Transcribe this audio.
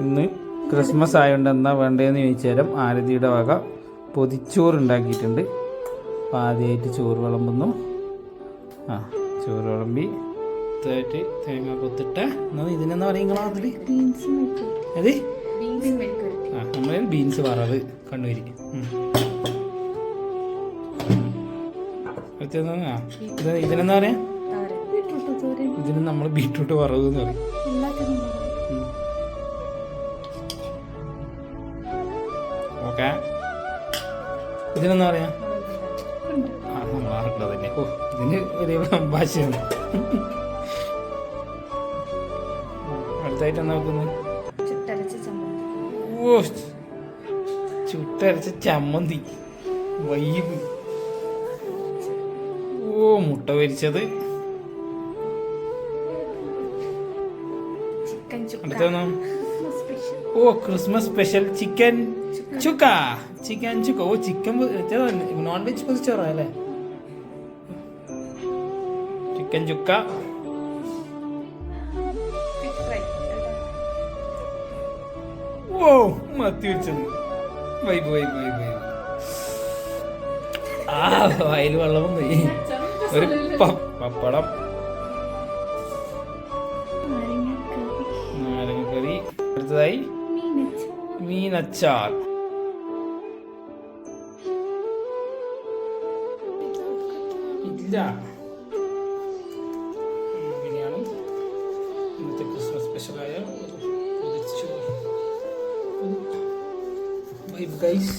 ഇന്ന് ക്രിസ്മസ് ആയതുകൊണ്ട് എന്താ വേണ്ടതെന്ന് ചോദിച്ചാലും ആരതിയുടെ വക പൊതിച്ചോറ് ഉണ്ടാക്കിയിട്ടുണ്ട്. അപ്പോൾ ആദ്യമായിട്ട് ചോറ് വിളമ്പുന്നു. ചോറ് വിളമ്പി ഇതായിട്ട് തേങ്ങ കൊത്തിട്ട ഇതിനെന്താ പറയുക അതിൽ അത് നമ്മൾ ബീൻസ് വറവ് കണ്ണൂര്. ഇതിനെന്താ പറയാ? ഇതിന് നമ്മൾ ബീട്രൂട്ട് വറവ് എന്ന് പറയും. ഓക്കെ, ഇതിനെന്താ പറയാ? നമ്മളാറുള്ളത് തന്നെ. ഓ, ഇതിന് വലിയ ഭാഷയാണ്. അടുത്തായിട്ട് എന്താ നോക്കുന്നത്? ഓ, ചുട്ടരച്ച ചമ്മന്തി വൈബ്. ഓ, മുട്ട പൊരിച്ചത്. ഓ, ക്രിസ്മസ് സ്പെഷ്യൽ ചിക്കൻ ചുക്ക. ചിക്കൻ ചുക്ക. ഓ, ചിക്കൻ നോൺ വെജ് പൊതിച്ചോറാ അല്ലേ? ചിക്കൻ ചുക്ക. ഓ, മത്തി വെച്ചത്. Vibe vibe vibe vibe. വയൽ വെള്ളവും പോയി. ഒരു പപ്പടം, നാരങ്ങക്കറി. അടുത്തതായി മീനച്ചാർ. ഇല്ല, ഇങ്ങനെയാണ് ഇന്നത്തെ ക്രിസ്മസ് സ്പെഷ്യലായ വൈബ് ഗൈസ്.